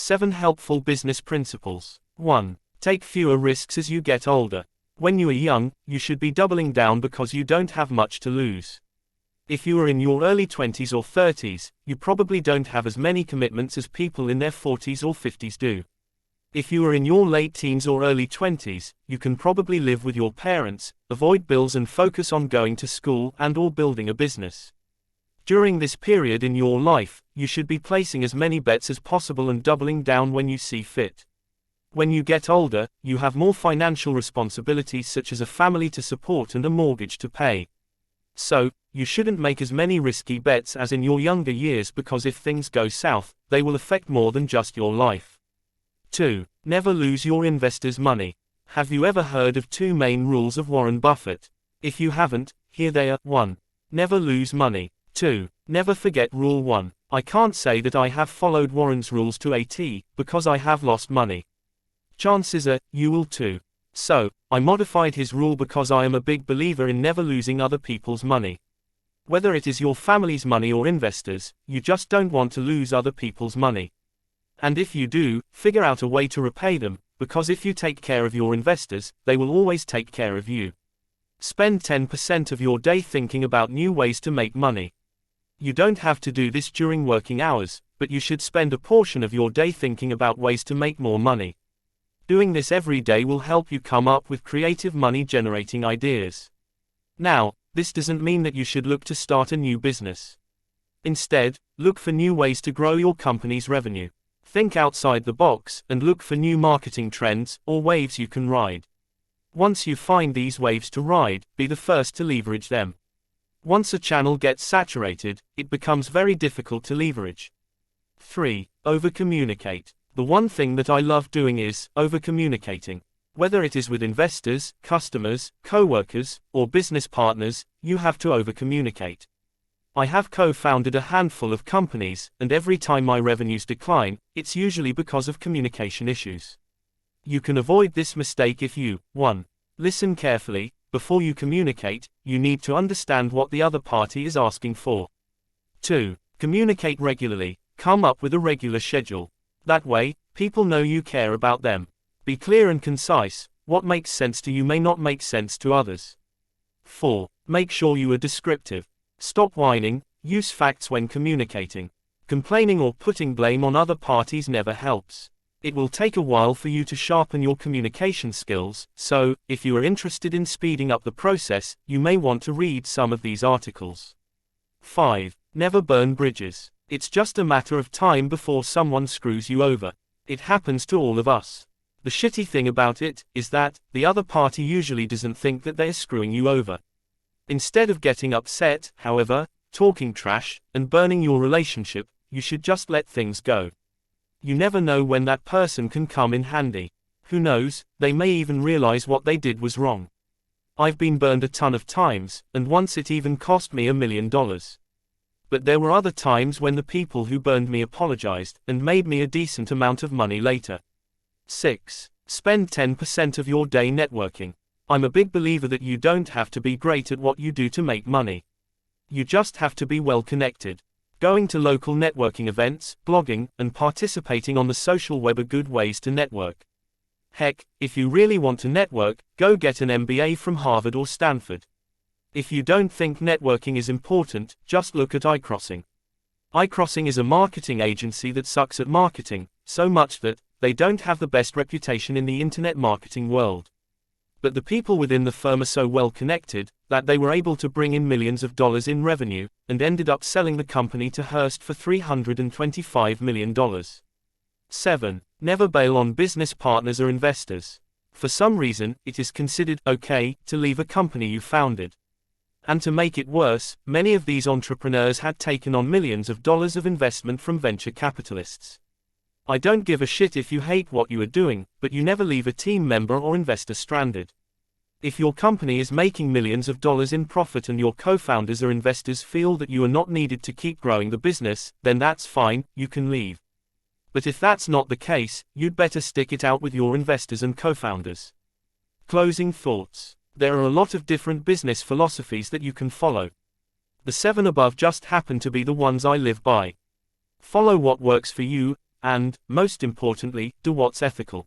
7 helpful business principles. 1. Take fewer risks as you get older. When you are young, you should be doubling down because you don't have much to lose. If you are in your early 20s or 30s, you probably don't have as many commitments as people in their 40s or 50s do. If you are in your late teens or early 20s, you can probably live with your parents, avoid bills and focus on going to school and/or building a business. During this period in your life, you should be placing as many bets as possible and doubling down when you see fit. When you get older, you have more financial responsibilities such as a family to support and a mortgage to pay. So, you shouldn't make as many risky bets as in your younger years because if things go south, they will affect more than just your life. 2. Never lose your investors' money. Have you ever heard of 2 main rules of Warren Buffett? If you haven't, here they are. 1. Never lose money. 2. Never forget Rule 1. I can't say that I have followed Warren's rules to a T, because I have lost money. Chances are, you will too. So, I modified his rule because I am a big believer in never losing other people's money. Whether it is your family's money or investors, you just don't want to lose other people's money. And if you do, figure out a way to repay them, because if you take care of your investors, they will always take care of you. Spend 10% of your day thinking about new ways to make money. You don't have to do this during working hours, but you should spend a portion of your day thinking about ways to make more money. Doing this every day will help you come up with creative money-generating ideas. Now, this doesn't mean that you should look to start a new business. Instead, look for new ways to grow your company's revenue. Think outside the box and look for new marketing trends or waves you can ride. Once you find these waves to ride, be the first to leverage them. Once a channel gets saturated, it becomes very difficult to leverage. 3. Over-communicate. The one thing that I love doing is over-communicating. Whether it is with investors, customers, co-workers, or business partners, you have to over-communicate. I have co-founded a handful of companies, and every time my revenues decline, it's usually because of communication issues. You can avoid this mistake if you, 1. Listen carefully. Before you communicate, you need to understand what the other party is asking for. 2. Communicate regularly. Come up with a regular schedule. That way, people know you care about them. Be clear and concise. What makes sense to you may not make sense to others. 4. Make sure you are descriptive. Stop whining. Use facts when communicating. Complaining or putting blame on other parties never helps. It will take a while for you to sharpen your communication skills, so, if you are interested in speeding up the process, you may want to read some of these articles. 5. Never burn bridges. It's just a matter of time before someone screws you over. It happens to all of us. The shitty thing about it is that the other party usually doesn't think that they are screwing you over. Instead of getting upset, however, talking trash, and burning your relationship, you should just let things go. You never know when that person can come in handy. Who knows, they may even realize what they did was wrong. I've been burned a ton of times, and once it even cost me $1 million. But there were other times when the people who burned me apologized, and made me a decent amount of money later. 6. Spend 10% of your day networking. I'm a big believer that you don't have to be great at what you do to make money. You just have to be well connected. Going to local networking events, blogging, and participating on the social web are good ways to network. Heck, if you really want to network, go get an MBA from Harvard or Stanford. If you don't think networking is important, just look at iCrossing. iCrossing is a marketing agency that sucks at marketing, so much that they don't have the best reputation in the internet marketing world. But the people within the firm are so well connected that they were able to bring in millions of dollars in revenue, and ended up selling the company to Hearst for $325 million. 7. Never bail on business partners or investors. For some reason, it is considered okay to leave a company you founded. And to make it worse, many of these entrepreneurs had taken on millions of dollars of investment from venture capitalists. I don't give a shit if you hate what you are doing, but you never leave a team member or investor stranded. If your company is making millions of dollars in profit and your co-founders or investors feel that you are not needed to keep growing the business, then that's fine, you can leave. But if that's not the case, you'd better stick it out with your investors and co-founders. Closing thoughts. There are a lot of different business philosophies that you can follow. The 7 above just happen to be the ones I live by. Follow what works for you, and, most importantly, do what's ethical.